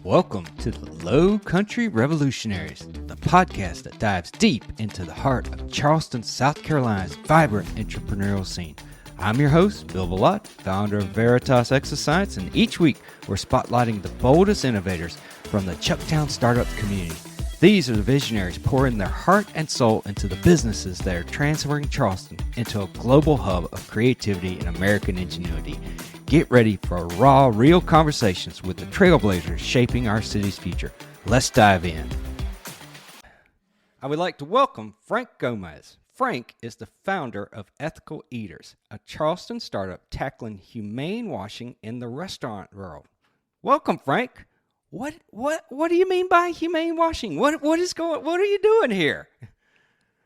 Welcome to the Low Country Revolutionaries, the podcast that dives deep into the heart of Charleston, South Carolina's vibrant entrepreneurial scene. I'm your host, Bill Bellott, founder of Veritas Exoscience, and each week we're spotlighting the boldest innovators from the Chucktown startup community. These are the visionaries pouring their heart and soul into the businesses that are transferring Charleston into a global hub of creativity and American ingenuity. Get ready for raw, real conversations with the trailblazers shaping our city's future. Let's dive in. I would like to welcome Frank Gomez. Frank is the founder of Ethical Eaters, a Charleston startup tackling humane washing in the restaurant world. Welcome, Frank. What do you mean by humane washing? What are you doing here?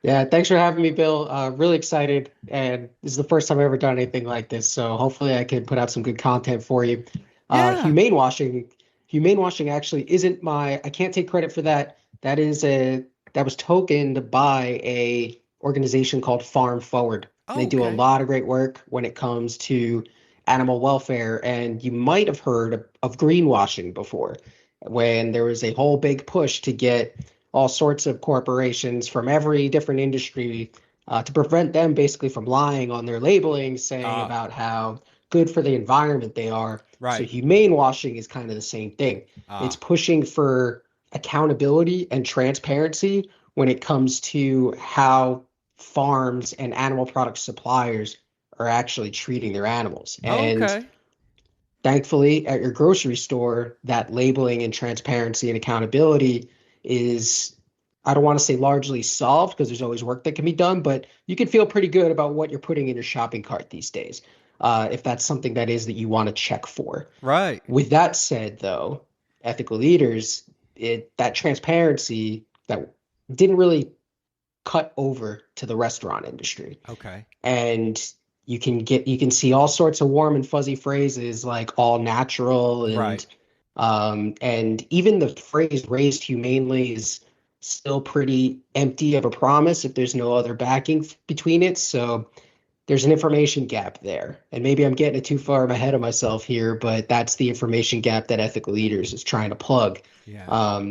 Yeah, thanks for having me, Bill. Really excited, and this is the first time I've ever done anything like this, so hopefully I can put out some good content for you. Yeah. Humane washing actually isn't I can't take credit for that. That was tokened by a organization called Farm Forward. They do a lot of great work when it comes to animal welfare, and you might have heard of greenwashing before, when there was a whole big push to get all sorts of corporations from every different industry to prevent them basically from lying on their labeling, saying about how good for the environment they are. Right. So humane washing is kind of the same thing. It's pushing for accountability and transparency when it comes to how farms and animal product suppliers are actually treating their animals. And thankfully, at your grocery store, that labeling and transparency and accountability is, I don't want to say largely solved, because there's always work that can be done, but you can feel pretty good about what you're putting in your shopping cart these days, if that's something that you want to check for. Right. With that said, though, Ethical Eaters, that transparency that didn't really cut over to the restaurant industry. Okay. And you can see all sorts of warm and fuzzy phrases like all natural and even the phrase raised humanely is still pretty empty of a promise if there's no other backing between it. So there's an information gap there. And maybe I'm getting it too far ahead of myself here, but that's the information gap that Ethical Eaters is trying to plug. Yeah.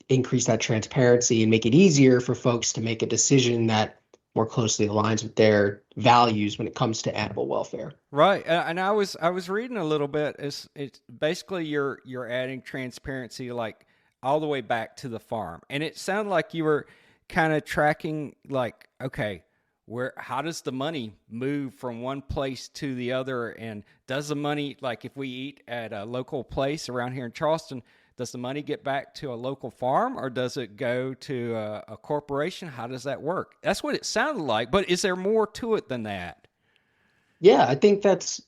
Increase that transparency and make it easier for folks to make a decision that more closely aligns with their values when it comes to animal welfare. Right. And I was reading a little bit. It's basically you're adding transparency like all the way back to the farm. And it sounded like you were kind of tracking like, okay, how does the money move from one place to the other? And does the money, like if we eat at a local place around here in Charleston, does the money get back to a local farm or does it go to a corporation? How does that work? That's what it sounded like, but is there more to it than that? Yeah, I think that's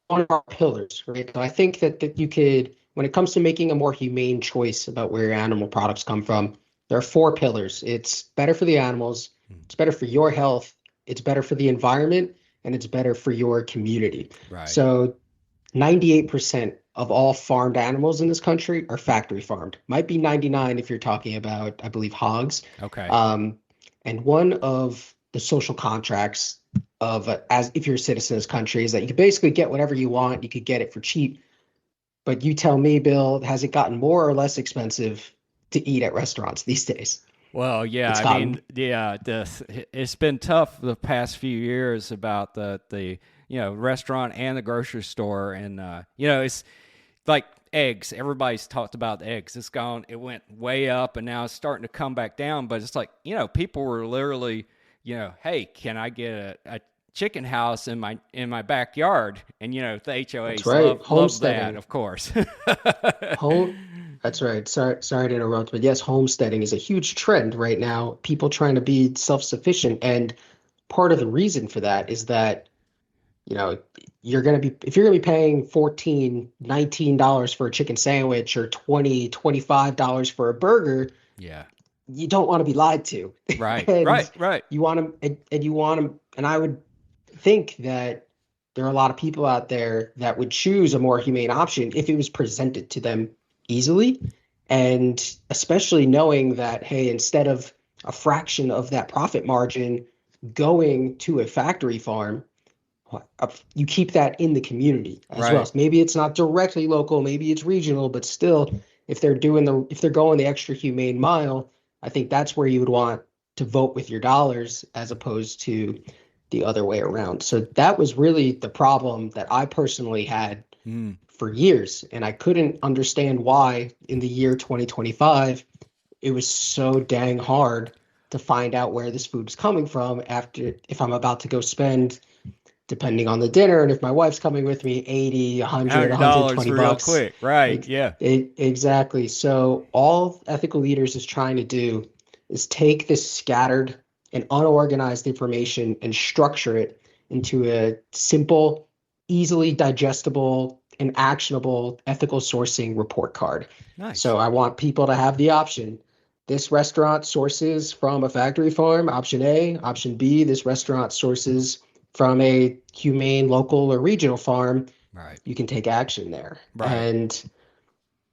one of our pillars, right? So I think that you could, when it comes to making a more humane choice about where your animal products come from, there are four pillars. It's better for the animals, it's better for your health, it's better for the environment, and it's better for your community. Right. So 98% of all farmed animals in this country are factory farmed. Might be 99 if you're talking about, I believe, hogs. Okay. And one of the social contracts of as if you're a citizen of this country is that you can basically get whatever you want. You could get it for cheap. But you tell me, Bill, has it gotten more or less expensive to eat at restaurants these days? Well, yeah, it's been tough the past few years about the restaurant and the grocery store. And, it's like eggs. Everybody's talked about the eggs. It went way up and now it's starting to come back down. But it's like, people were literally, hey, can I get a chicken house in my backyard? And, the HOAs love that, of course. That's right. Sorry to interrupt, but yes, homesteading is a huge trend right now. People trying to be self-sufficient, and part of the reason for that is that, if you're going to be paying $14, $19 for a chicken sandwich or $20, $25 for a burger, yeah, you don't want to be lied to. Right. Right. You want them, and I would think that there are a lot of people out there that would choose a more humane option if it was presented to them easily, and especially knowing that, hey, instead of a fraction of that profit margin going to a factory farm, you keep that in the community as well. Right. So maybe it's not directly local, maybe it's regional, but still, if they're going the extra humane mile, I think that's where you would want to vote with your dollars as opposed to the other way around. So that was really the problem that I personally had for years, and I couldn't understand why in the year 2025 it was so dang hard to find out where this food is coming from after if I'm about to go spend, depending on the dinner and if my wife's coming with me, 80, 100, $100 120 real bucks. quick. Right. Yeah. Exactly. So all Ethical Leaders is trying to do is take this scattered and unorganized information and structure it into a simple, easily digestible, and actionable ethical sourcing report card. Nice. So I want people to have the option. This restaurant sources from a factory farm, option A. Option B, this restaurant sources from a humane local or regional farm. Right. You can take action there. Right. And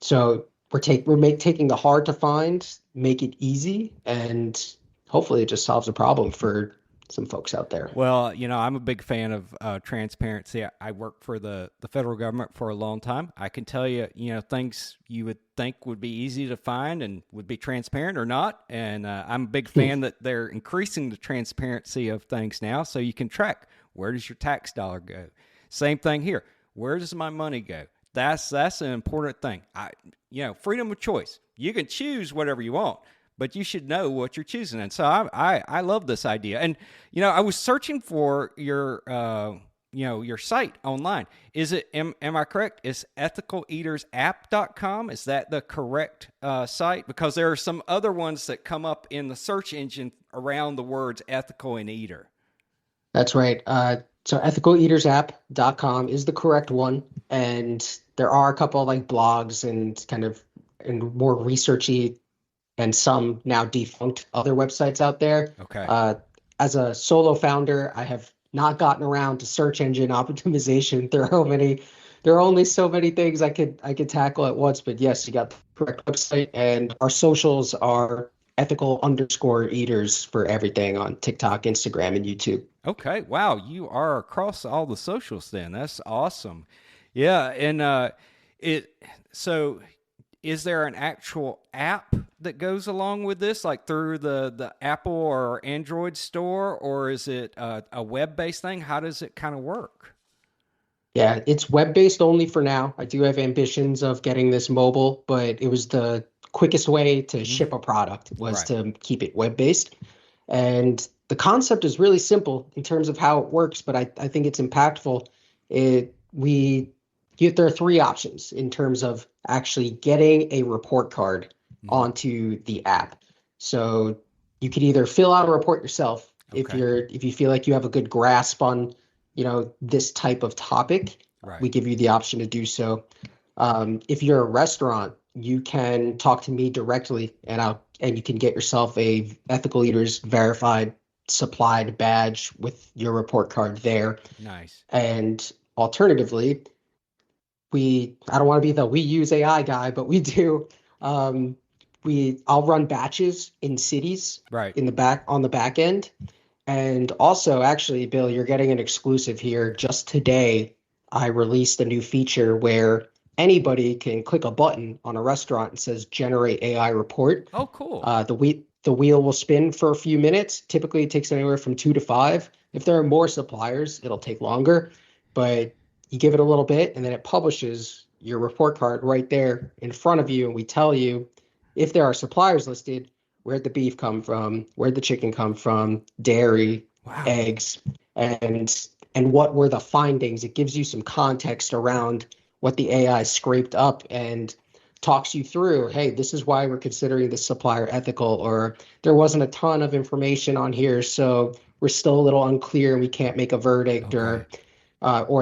so we're taking the hard to find, make it easy, and hopefully it just solves a problem for some folks out there. Well, I'm a big fan of transparency. I worked for the federal government for a long time. I can tell you, things you would think would be easy to find and would be transparent or not. And I'm a big fan that they're increasing the transparency of things now, so you can track where does your tax dollar go. Same thing here. Where does my money go? That's an important thing. Freedom of choice. You can choose whatever you want, but you should know what you're choosing. And so I love this idea. And, I was searching for your site online. Is it, am I correct? Is ethicaleatersapp.com? Is that the correct site? Because there are some other ones that come up in the search engine around the words ethical and eater. That's right. So ethicaleatersapp.com is the correct one. And there are a couple of like blogs and more researchy and some now defunct other websites out there. Okay. As a solo founder, I have not gotten around to search engine optimization. There are only so many things I could tackle at once. But yes, you got the correct website, and our socials are ethical_eaters for everything on TikTok, Instagram, and YouTube. Okay. Wow. You are across all the socials then. That's awesome. Yeah. And so is there an actual app that goes along with this, like through the Apple or Android store, or is it a web-based thing? How does it kind of work? Yeah, it's web-based only for now. I do have ambitions of getting this mobile, but it was the quickest way to ship a product was to keep it web-based. And the concept is really simple in terms of how it works, but I think it's impactful. There are three options in terms of actually getting a report card onto the app. So you could either fill out a report yourself if you feel like you have a good grasp on, this type of topic. Right. We give you the option to do so. If you're a restaurant, you can talk to me directly, and you can get yourself a Ethical Eaters verified supplied badge with your report card there. Nice. And alternatively, I don't want to be the we use AI guy, but we do. I'll run batches in cities on the back end. And also, actually, Bill, you're getting an exclusive here. Just today, I released a new feature where anybody can click a button on a restaurant and says generate AI report. Oh, cool. The wheel will spin for a few minutes. Typically, it takes anywhere from 2 to 5. If there are more suppliers, it'll take longer. But you give it a little bit, and then it publishes your report card right there in front of you. And we tell you if there are suppliers listed, where'd the beef come from, where'd the chicken come from, dairy, eggs, and what were the findings. It gives you some context around what the AI scraped up and talks you through, hey, this is why we're considering this supplier ethical, or there wasn't a ton of information on here, so we're still a little unclear and we can't make a verdict, or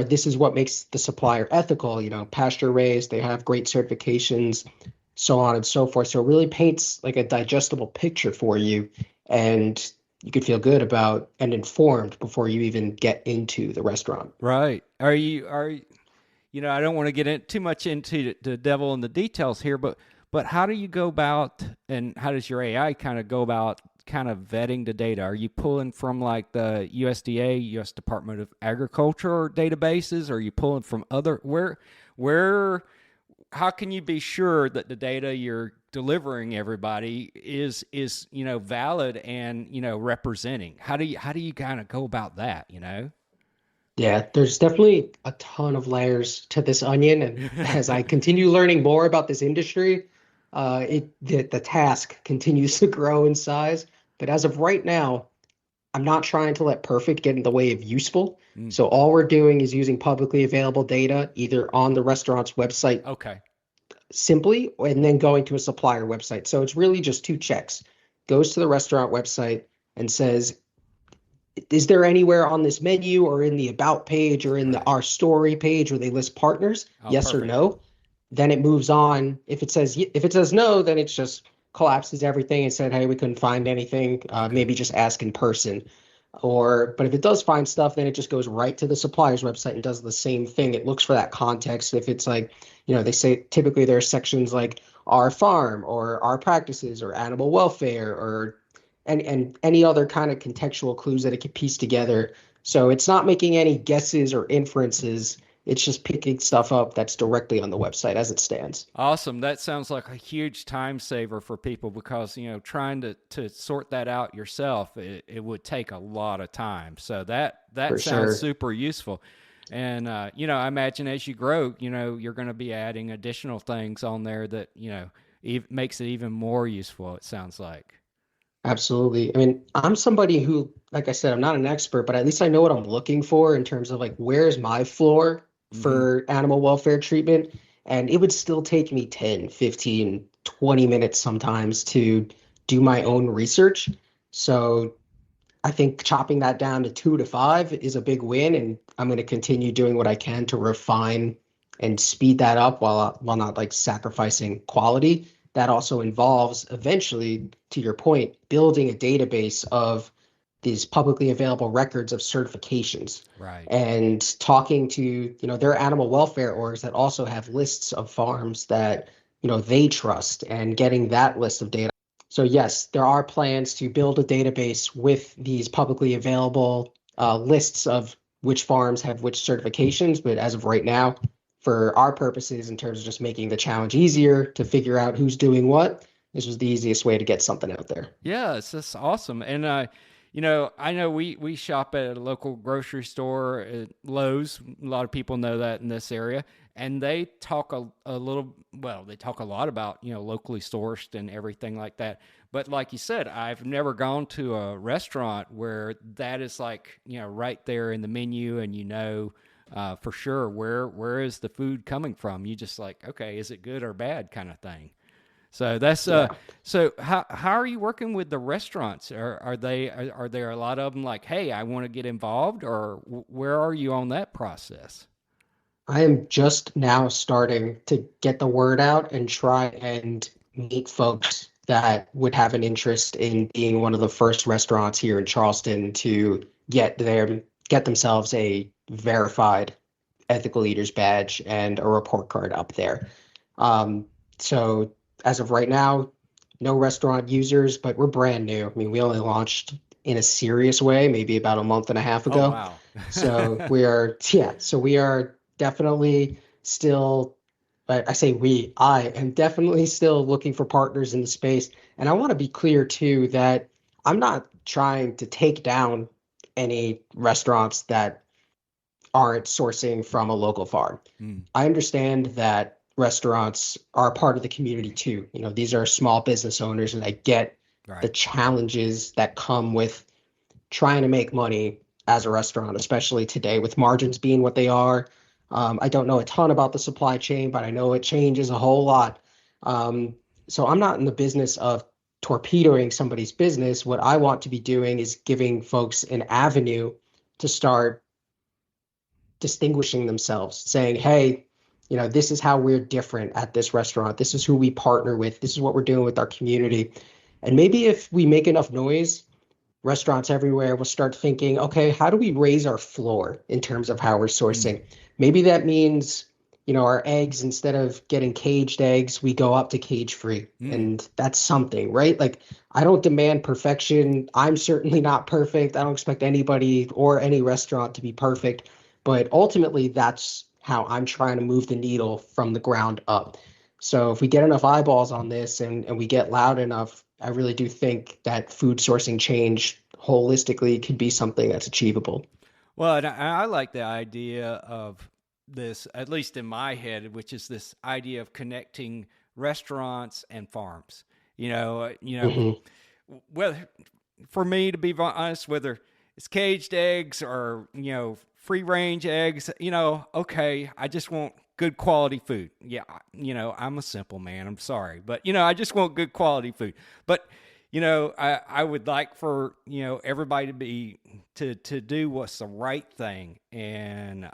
this is what makes the supplier ethical, pasture raised, they have great certifications, so on and so forth. So it really paints like a digestible picture for you, and you could feel good about and informed before you even get into the restaurant. Right. Are you I don't want to get too much into the devil in the details here, but how do you go about, and how does your AI kind of go about kind of vetting the data? Are you pulling from like the USDA, U.S. Department of Agriculture databases? Or are you pulling from other, where, how can you be sure that the data you're delivering everybody is valid and representing? How do you kind of go about that? Yeah, there's definitely a ton of layers to this onion, and as I continue learning more about this industry, the task continues to grow in size. But as of right now, I'm not trying to let perfect get in the way of useful. Mm, So all we're doing is using publicly available data, either on the restaurant's website okay. simply, and then going to a supplier website. So it's really just two checks. Goes to the restaurant website and says, is there anywhere on this menu or in the about page or in the Right. our story page where they list partners? Oh, Yes or perfect. no. Then it moves on. If it says no, then it just collapses everything and said, hey, we couldn't find anything. Okay. Maybe just ask in person. But if it does find stuff, then it just goes right to the supplier's website and does the same thing. It looks for that context. If it's like, they say typically there are sections like our farm or our practices or animal welfare or and any other kind of contextual clues that it can piece together. So it's not making any guesses or inferences. It's just picking stuff up that's directly on the website as it stands. Awesome. That sounds like a huge time saver for people because, trying to sort that out yourself, it would take a lot of time. So that For sounds sure. super useful. And, I imagine as you grow, you're going to be adding additional things on there that, makes it even more useful, it sounds like. Absolutely. I mean, I'm somebody who, like I said, I'm not an expert, but at least I know what I'm looking for in terms of like, where's my floor Hmm. for animal welfare treatment? And it would still take me 10, 15, 20 minutes sometimes to do my own research. So I think chopping that down to 2 to 5 is a big win, and I'm going to continue doing what I can to refine and speed that up while not like sacrificing quality. That also involves eventually, to your point, building a database of these publicly available records of certifications Right. and talking to, there are animal welfare orgs that also have lists of farms that, they trust and getting that list of data. So yes, there are plans to build a database with these publicly available lists of which farms have which certifications. But as of right now, for our purposes, in terms of just making the challenge easier to figure out who's doing what, this was the easiest way to get something out there. Yeah, it's just awesome. And I know we shop at a local grocery store at Lowe's. A lot of people know that in this area, and they talk a little. Well, they talk a lot about locally sourced and everything like that. But like you said, I've never gone to a restaurant where that is like right there in the menu, and for sure where is the food coming from. You just like, okay, is it good or bad kind of thing. So that's Yeah. so how are you working with the restaurants? Are there a lot of them like, hey, I want to get involved, or where are you on that process? I am just now starting to get the word out and try and meet folks that would have an interest in being one of the first restaurants here in Charleston to get themselves a verified ethical eaters badge and a report card up there. Um, so as of right now, no restaurant users, but we're brand new. I mean, we only launched in a serious way maybe about a month and a half Oh ago. wow. So we are definitely still, I say I am definitely still looking for partners in the space. And I want to be clear too that I'm not trying to take down any restaurants that aren't sourcing from a local farm. Mm, I understand that restaurants are a part of the community too. These are small business owners, and I get the right. challenges that come with trying to make money as a restaurant, especially today with margins being what they are. I don't know a ton about the supply chain, but I know it changes a whole lot. Um, so I'm not in the business of torpedoing somebody's business. What I want to be doing is giving folks an avenue to start distinguishing themselves, saying, hey, this is how we're different at this restaurant. This is who we partner with. This is what we're doing with our community. And maybe if we make enough noise, restaurants everywhere will start thinking, okay, how do we raise our floor in terms of how we're Mm, sourcing? Maybe that means our eggs, instead of getting caged eggs, we go up to cage free. And that's something, right? Like, I don't demand perfection. I'm certainly not perfect. I don't expect anybody or any restaurant to be perfect. But ultimately, that's how I'm trying to move the needle from the ground up. So if we get enough eyeballs on this and we get loud enough, I really do think that food sourcing change holistically could be something that's achievable. Well, and I like the idea of this, at least in my head, which is this idea of connecting restaurants and farms. Hmm. Whether for me to be honest, whether it's caged eggs or free range eggs, okay, I just want good quality food. Yeah, I'm a simple man. I'm sorry, but I just want good quality food. But I would like for everybody to be to do what's the right thing,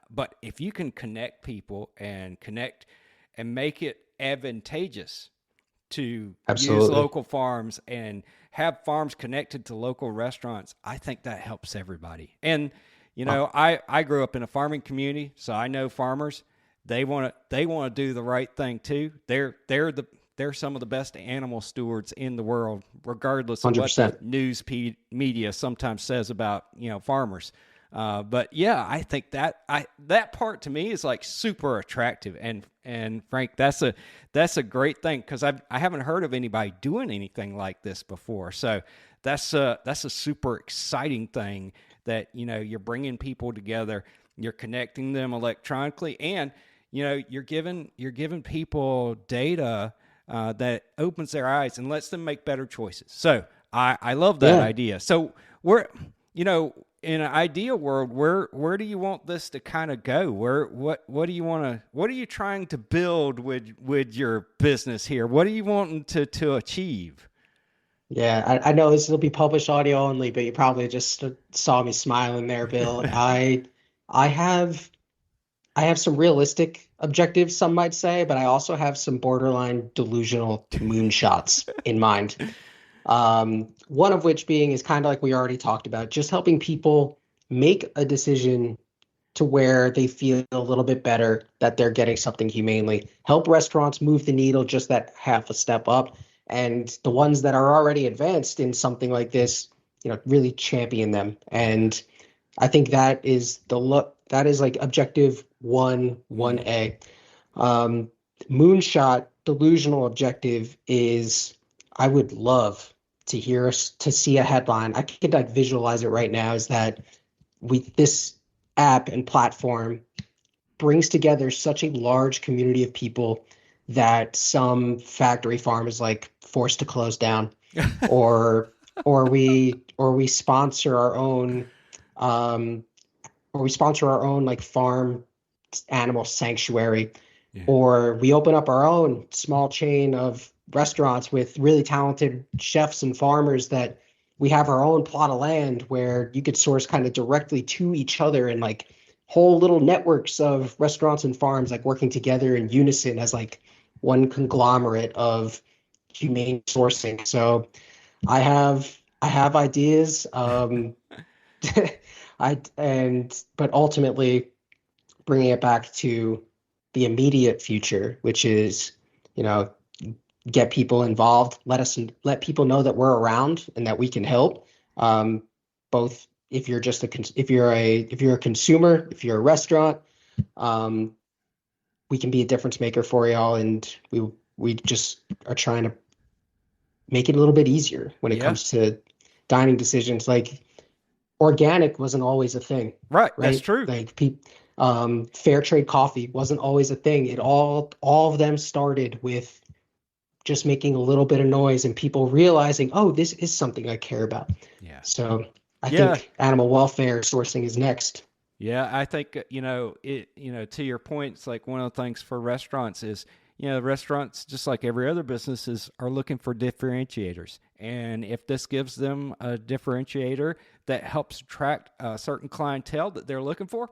but if you can connect people and connect and make it advantageous to use Absolutely. local farms and have farms connected to local restaurants, I think that helps everybody. And Oh, I grew up in a farming community, so I know farmers. They want to do the right thing too. They're some of the best animal stewards in the world, regardless of what the 100%. media sometimes says about farmers. But yeah, I think that part to me is like super attractive, and Frank, that's a great thing because I haven't heard of anybody doing anything like this before. So that's a super exciting thing that you're bringing people together, you're connecting them electronically, and you're giving people data that opens their eyes and lets them make better choices. So I love that Yeah. idea. So we're in an ideal world, where do you want this to kind of go? What do you want to what are you trying to build with your business here? What are you wanting to achieve? Yeah, I know this will be published audio only, but you probably just saw me smiling there, Bill. I have I have some realistic objectives, some might say, but I also have some borderline delusional moonshots in mind. One of which being is kind of like we already talked about, just helping people make a decision to where they feel a little bit better that they're getting something humanely. Help restaurants move the needle just that half a step up. And the ones that are already advanced in something like this, really champion them. And I think that is like objective one Mm. A. Um, Moonshot delusional objective is I would love to see a headline. I could like visualize it right now is that this app and platform brings together such a large community of people that some factory farm is like forced to close down, or or we sponsor our own um like farm animal sanctuary, Yeah. or we open up our own small chain of restaurants with really talented chefs and farmers that we have our own plot of land where you could source kind of directly to each other, and like whole little networks of restaurants and farms like working together in unison as like one conglomerate of humane sourcing. So I have ideas. But ultimately bringing it back to the immediate future, which is, you know, get people involved, let people know that we're around and that we can help. Both if you're just if you're a consumer, if you're a restaurant, um, we can be a difference maker for y'all, and we just are trying to make it a little bit easier when it Yeah. comes to dining decisions. Like, organic wasn't always a thing, Right. That's right? true. Like fair trade coffee wasn't always a thing. All of them started with just making a little bit of noise and people realizing, oh, this is something I care about. Yeah. So I Yeah. think animal welfare sourcing is next. Yeah, I think to your point, it's like one of the things for restaurants is restaurants, just like every other businesses, are looking for differentiators, and if this gives them a differentiator that helps attract a certain clientele that they're looking for,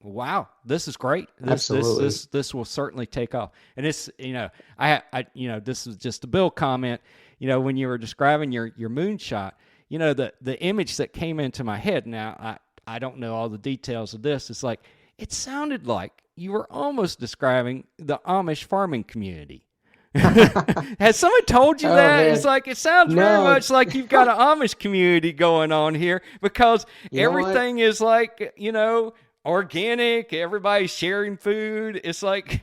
wow, this is great. This this Absolutely. this this will certainly take off. And it's this is just a Bill comment. When you were describing your moonshot, the image that came into my head. Now I don't know all the details of this. It's like it sounded like you were almost describing the Amish farming community. Has someone told you Oh that? It's man. like, it sounds very No, much like you've got an Amish community going on here, because you know what? everything is like, organic. Everybody's sharing food. It's like,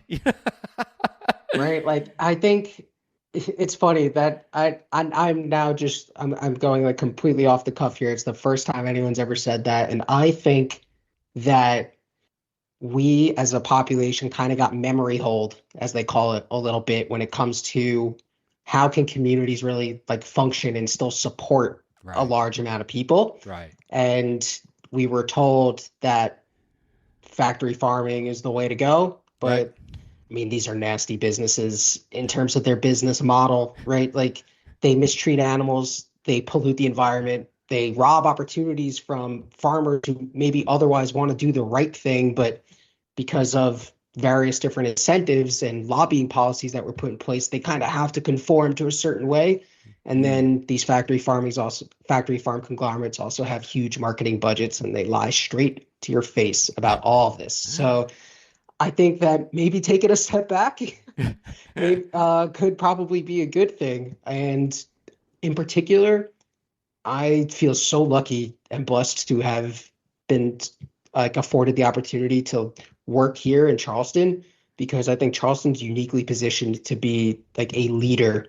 Right? Like I think it's funny that I'm now just I'm going like completely off the cuff here. It's the first time anyone's ever said that, and I think that we as a population kind of got memory hold, as they call it, a little bit when it comes to how can communities really like function and still support a right, large amount of people. right, And we were told that factory farming is the way to go, right. but I mean, these are nasty businesses in terms of their business model, right? Like they mistreat animals, they pollute the environment, they rob opportunities from farmers who maybe otherwise want to do the right thing, but because of various different incentives and lobbying policies that were put in place, they kind of have to conform to a certain way. And Mm. then these factory farm conglomerates also have huge marketing budgets and they lie straight to your face about all of this. So I think that maybe taking a step back maybe could probably be a good thing. And in particular, I feel so lucky and blessed to have been like afforded the opportunity to work here in Charleston, because I think Charleston's uniquely positioned to be like a leader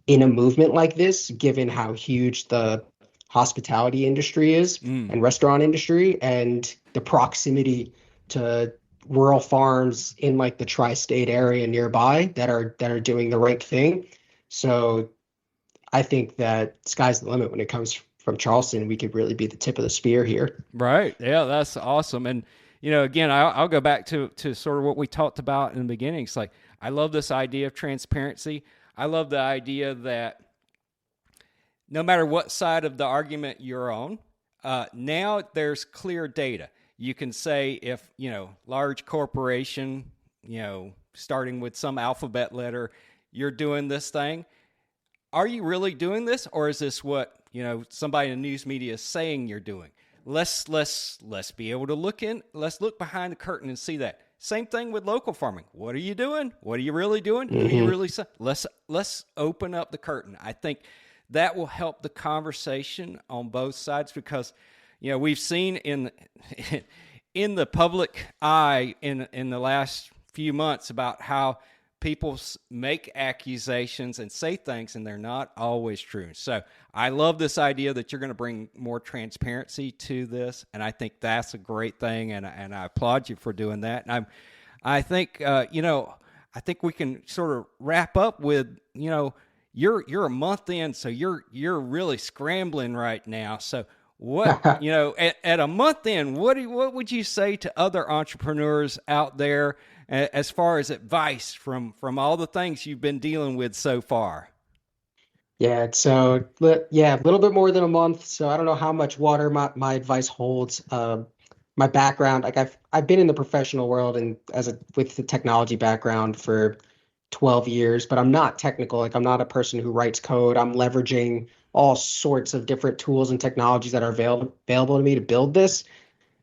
in a movement like this, given how huge the hospitality industry is Mm. and restaurant industry and the proximity to rural farms in like the tri-state area nearby that are doing the right thing. So I think that sky's the limit when it comes from Charleston. We could really be the tip of the spear here. Right. Yeah, that's awesome. And again, I'll go back to sort of what we talked about in the beginning. It's like, I love this idea of transparency. I love the idea that no matter what side of the argument you're on, now there's clear data. You can say, if large corporation, starting with some alphabet letter, you're doing this thing. Are you really doing this, or is this what somebody in the news media is saying you're doing? Let's be able to let's look behind the curtain and see that. Same thing with local farming. What are you doing? What are you really doing? Who are you really saying? Let's open up the curtain. I think that will help the conversation on both sides, because we've seen in the public eye in the last few months about how people make accusations and say things, and they're not always true. So I love this idea that you're going to bring more transparency to this, and I think that's a great thing, and I applaud you for doing that. And I think I think we can sort of wrap up with you're a month in, so you're really scrambling right now. So what at a month in, what would you say to other entrepreneurs out there as far as advice from all the things you've been dealing with so far? Yeah, so yeah, a little bit more than a month. So I don't know how much water my advice holds. My background, like I've been in the professional world and with the technology background for 12 years, but I'm not technical. Like I'm not a person who writes code. I'm leveraging all sorts of different tools and technologies that are available to me to build this.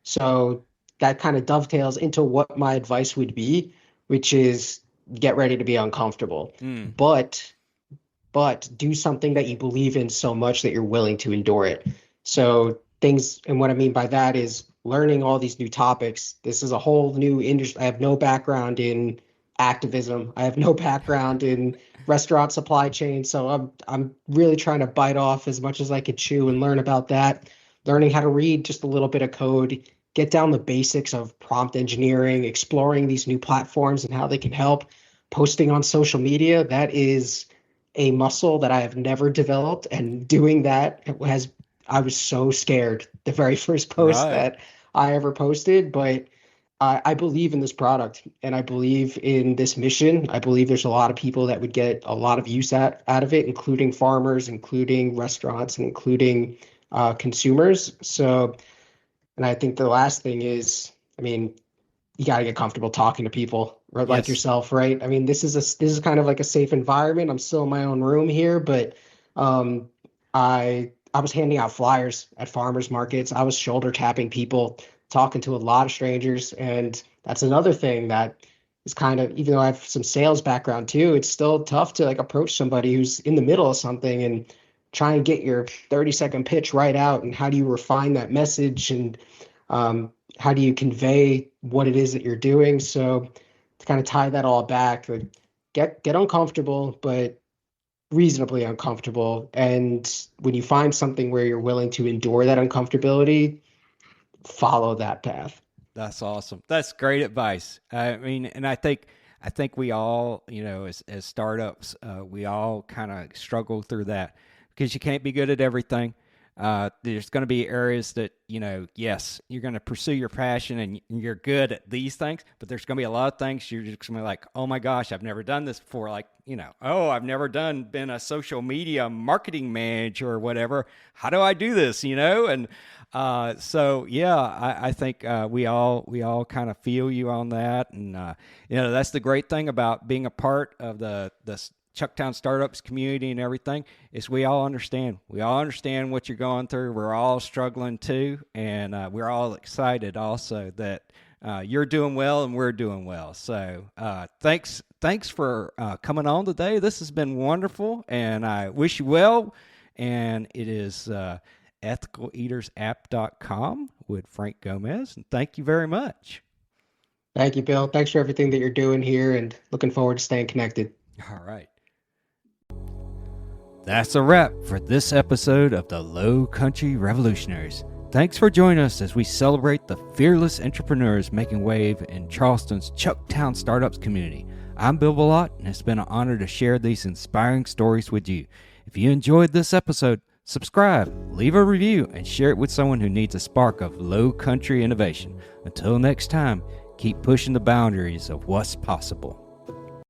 So that kind of dovetails into what my advice would be, which is get ready to be uncomfortable, Mm. but do something that you believe in so much that you're willing to endure it. So things, and what I mean by that is learning all these new topics. This is a whole new industry. I have no background in activism. I have no background in restaurant supply chain. So I'm really trying to bite off as much as I could chew and learn about that. Learning how to read just a little bit of code, get down the basics of prompt engineering, exploring these new platforms and how they can help. Posting on social media, that is a muscle that I have never developed. And doing that I was so scared the very first post Right. that I ever posted, but I believe in this product and I believe in this mission. I believe there's a lot of people that would get a lot of use out of it, including farmers, including restaurants, and including consumers. So, and I think the last thing is, I mean, you got to get comfortable talking to people right, like Yes. yourself, right? I mean, this is kind of like a safe environment. I'm still in my own room here, but I was handing out flyers at farmers markets. I was shoulder tapping people. talking to a lot of strangers. And that's another thing that is kind of, even though I have some sales background too, it's still tough to like approach somebody who's in the middle of something and try and get your 30-second pitch right out. And how do you refine that message, and how do you convey what it is that you're doing? So to kind of tie that all back, like get uncomfortable, but reasonably uncomfortable. And when you find something where you're willing to endure that uncomfortability, follow that path. That's awesome. That's great advice. I mean, and I think we all, as startups, we all kind of struggle through that, because you can't be good at everything. There's going to be areas that, yes, you're going to pursue your passion and you're good at these things, but there's going to be a lot of things you're just going to be like, oh my gosh, I've never done this before. Like, oh, I've never been a social media marketing manager or whatever. How do I do this? And so, yeah, I think we all kind of feel you on that. And, that's the great thing about being a part of the Chucktown Startups community and everything, is we all understand. We all understand what you're going through. We're all struggling too. And we're all excited also that you're doing well and we're doing well. So thanks for coming on today. This has been wonderful, and I wish you well. And it is ethicaleatersapp.com with Frank Gomez. And thank you very much. Thank you, Bill. Thanks for everything that you're doing here, and looking forward to staying connected. All right. That's a wrap for this episode of the Low Country Revolutionaries. Thanks for joining us as we celebrate the fearless entrepreneurs making wave in Charleston's Chucktown Startups community. I'm Bill Bellot, and it's been an honor to share these inspiring stories with you. If you enjoyed this episode, subscribe, leave a review, and share it with someone who needs a spark of low country innovation. Until next time, keep pushing the boundaries of what's possible.